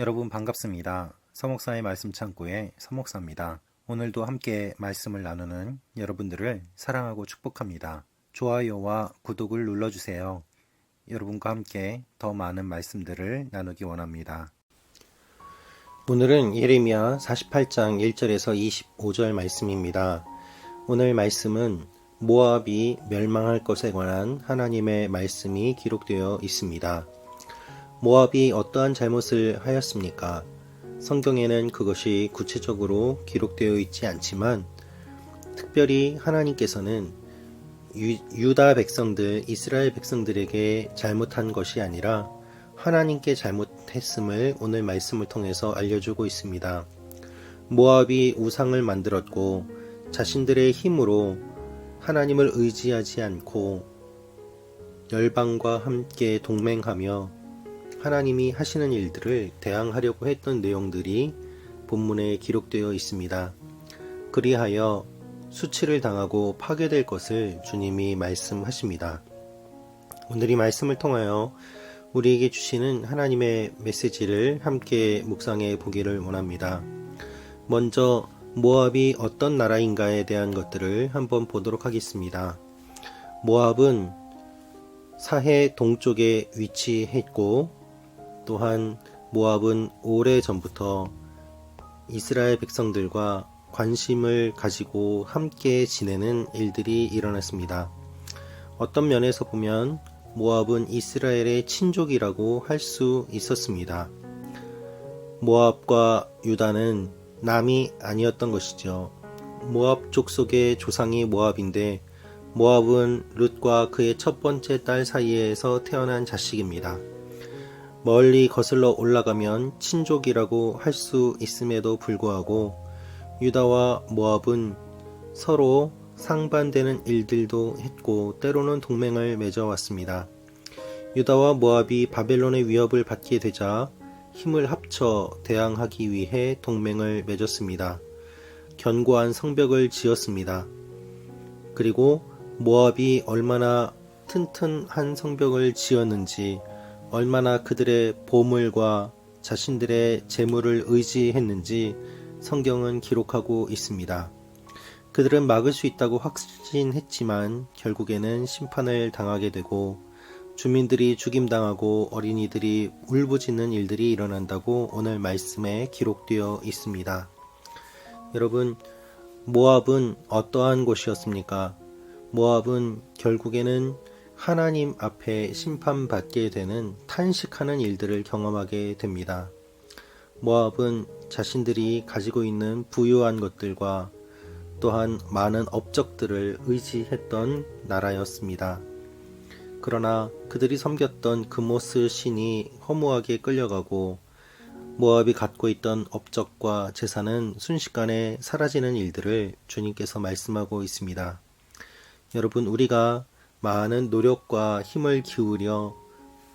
여러분 반갑습니다. 서목사의 말씀 창고의 서목사입니다. 오늘도 함께 말씀을 나누는 여러분들을 사랑하고 축복합니다. 좋아요와 구독을 눌러주세요. 여러분과 함께 더 많은 말씀들을 나누기 원합니다. 오늘은 예레미야 48장 1절에서 25절 말씀입니다. 오늘 말씀은 모압이 멸망할 것에 관한 하나님의 말씀이 기록되어 있습니다. 모압이 어떠한 잘못을 하였습니까? 성경에는 그것이 구체적으로 기록되어 있지 않지만 특별히 하나님께서는 유다 백성들, 이스라엘 백성들에게 잘못한 것이 아니라 하나님께 잘못했음을 오늘 말씀을 통해서 알려주고 있습니다. 모압이 우상을 만들었고 자신들의 힘으로 하나님을 의지하지 않고 열방과 함께 동맹하며 하나님이 하시는 일들을 대항하려고 했던 내용들이 본문에 기록되어 있습니다. 그리하여 수치를 당하고 파괴될 것을 주님이 말씀하십니다. 오늘 이 말씀을 통하여 우리에게 주시는 하나님의 메시지를 함께 묵상해 보기를 원합니다. 먼저 모압이 어떤 나라인가에 대한 것들을 한번 보도록 하겠습니다. 모압은 사해 동쪽에 위치했고 또한 모압은 오래전부터 이스라엘 백성들과 관심을 가지고 함께 지내는 일들이 일어났습니다. 어떤 면에서 보면 모압은 이스라엘의 친족이라고 할 수 있었습니다. 모압과 유다는 남이 아니었던 것이죠. 모압 족속의 조상이 모압인데 모압은 룻과 그의 첫 번째 딸 사이에서 태어난 자식입니다. 멀리 거슬러 올라가면 친족이라고 할 수 있음에도 불구하고 유다와 모압은 서로 상반되는 일들도 했고 때로는 동맹을 맺어왔습니다. 유다와 모압이 바벨론의 위협을 받게 되자 힘을 합쳐 대항하기 위해 동맹을 맺었습니다. 견고한 성벽을 지었습니다. 그리고 모압이 얼마나 튼튼한 성벽을 지었는지 얼마나 그들의 보물과 자신들의 재물을 의지했는지 성경은 기록하고 있습니다. 그들은 막을 수 있다고 확신했지만 결국에는 심판을 당하게 되고 주민들이 죽임당하고 어린이들이 울부짖는 일들이 일어난다고 오늘 말씀에 기록되어 있습니다. 여러분, 모압은 어떠한 곳이었습니까? 모압은 결국에는 하나님 앞에 심판받게 되는 탄식하는 일들을 경험하게 됩니다. 모압은 자신들이 가지고 있는 부유한 것들과 또한 많은 업적들을 의지했던 나라였습니다. 그러나 그들이 섬겼던 그모스 신이 허무하게 끌려가고 모압이 갖고 있던 업적과 재산은 순식간에 사라지는 일들을 주님께서 말씀하고 있습니다. 여러분, 우리가 많은 노력과 힘을 기울여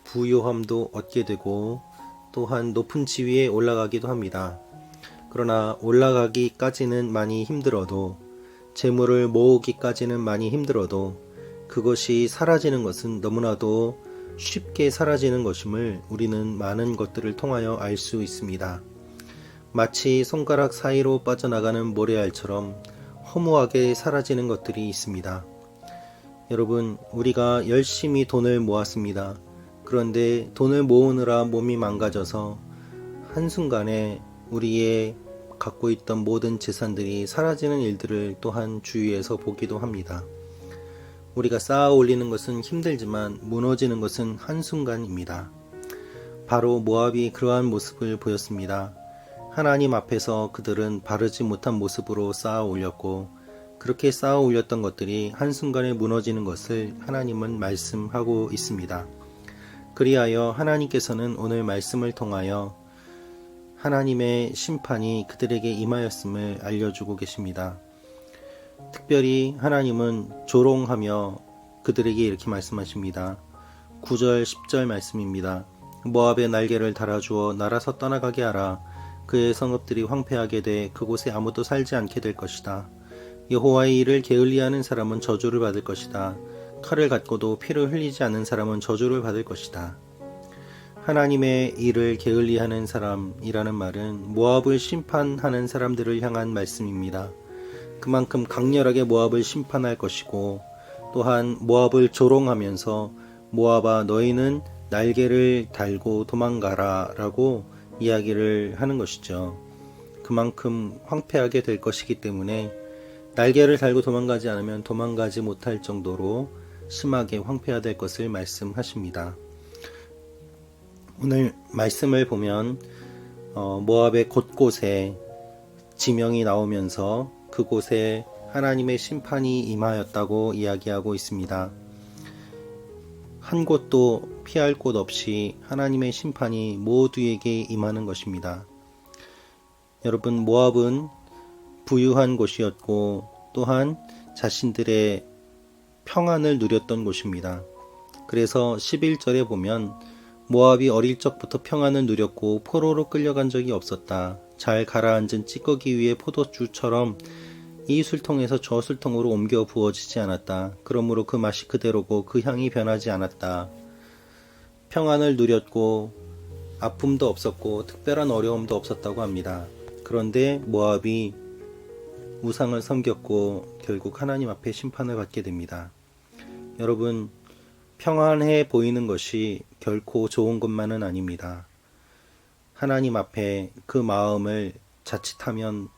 부유함도 얻게 되고 또한 높은 지위에 올라가기도 합니다. 그러나 올라가기까지는 많이 힘들어도 재물을 모으기까지는 많이 힘들어도 그것이 사라지는 것은 너무나도 쉽게 사라지는 것임을 우리는 많은 것들을 통하여 알 수 있습니다. 마치 손가락 사이로 빠져나가는 모래알처럼 허무하게 사라지는 것들이 있습니다. 여러분, 우리가 열심히 돈을 모았습니다. 그런데 돈을 모으느라 몸이 망가져서 한순간에 우리의 갖고 있던 모든 재산들이 사라지는 일들을 또한 주위에서 보기도 합니다. 우리가 쌓아 올리는 것은 힘들지만 무너지는 것은 한순간입니다. 바로 모압이 그러한 모습을 보였습니다. 하나님 앞에서 그들은 바르지 못한 모습으로 쌓아 올렸고 그렇게 쌓아 올렸던 것들이 한순간에 무너지는 것을 하나님은 말씀하고 있습니다. 그리하여 하나님께서는 오늘 말씀을 통하여 하나님의 심판이 그들에게 임하였음을 알려주고 계십니다. 특별히 하나님은 조롱하며 그들에게 이렇게 말씀하십니다. 9절 10절 말씀입니다. 모압의 날개를 달아주어 날아서 떠나가게 하라. 그의 성읍들이 황폐하게 돼 그곳에 아무도 살지 않게 될 것이다. 여호와의 일을 게을리하는 사람은 저주를 받을 것이다. 칼을 갖고도 피를 흘리지 않는 사람은 저주를 받을 것이다. 하나님의 일을 게을리하는 사람이라는 말은 모압을 심판하는 사람들을 향한 말씀입니다. 그만큼 강렬하게 모압을 심판할 것이고, 또한 모압을 조롱하면서 모압아 너희는 날개를 달고 도망가라 라고 이야기를 하는 것이죠. 그만큼 황폐하게 될 것이기 때문에 날개를 달고 도망가지 않으면 도망가지 못할 정도로 심하게 황폐화될 것을 말씀하십니다. 오늘 말씀을 보면 모압의 곳곳에 지명이 나오면서 그곳에 하나님의 심판이 임하였다고 이야기하고 있습니다. 한 곳도 피할 곳 없이 하나님의 심판이 모두에게 임하는 것입니다. 여러분, 모압은 부유한 곳이었고 또한 자신들의 평안을 누렸던 곳입니다. 그래서 11절에 보면 모압이 어릴 적부터 평안을 누렸고 포로로 끌려간 적이 없었다. 잘 가라앉은 찌꺼기 위에 포도주처럼 이 술통에서 저 술통으로 옮겨 부어지지 않았다. 그러므로 그 맛이 그대로고 그 향이 변하지 않았다. 평안을 누렸고 아픔도 없었고 특별한 어려움도 없었다고 합니다. 그런데 모압이 우상을 섬겼고 결국 하나님 앞에 심판을 받게 됩니다. 여러분, 평안해 보이는 것이 결코 좋은 것만은 아닙니다. 하나님 앞에 그 마음을 자칫하면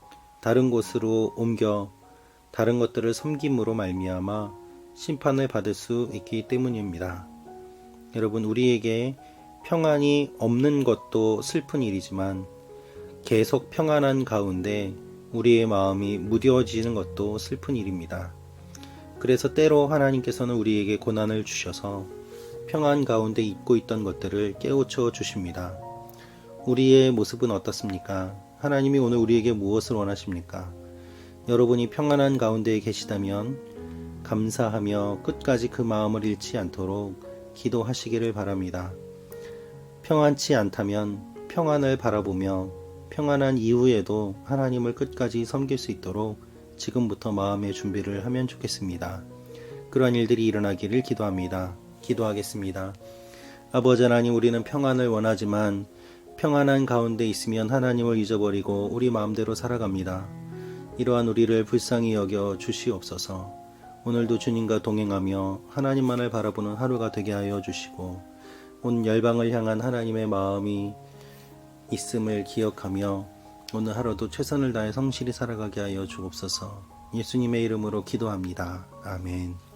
다른 곳으로 옮겨 다른 것들을 섬김으로 말미암아 심판을 받을 수 있기 때문입니다. 여러분, 우리에게 평안이 없는 것도 슬픈 일이지만 계속 평안한 가운데 우리의 마음이 무뎌지는 것도 슬픈 일입니다. 그래서 때로 하나님께서는 우리에게 고난을 주셔서 평안 가운데 잊고 있던 것들을 깨우쳐 주십니다. 우리의 모습은 어떻습니까? 하나님이 오늘 우리에게 무엇을 원하십니까? 여러분이 평안한 가운데 계시다면 감사하며 끝까지 그 마음을 잃지 않도록 기도하시기를 바랍니다. 평안치 않다면 평안을 바라보며 평안한 이후에도 하나님을 끝까지 섬길 수 있도록 지금부터 마음의 준비를 하면 좋겠습니다. 그러한 일들이 일어나기를 기도합니다. 기도하겠습니다. 아버지 하나님, 우리는 평안을 원하지만 평안한 가운데 있으면 하나님을 잊어버리고 우리 마음대로 살아갑니다. 이러한 우리를 불쌍히 여겨 주시옵소서. 오늘도 주님과 동행하며 하나님만을 바라보는 하루가 되게 하여 주시고 온 열방을 향한 하나님의 마음이 있음을 기억하며 오늘 하루도 최선을 다해 성실히 살아가게 하여 주옵소서. 예수님의 이름으로 기도합니다. 아멘.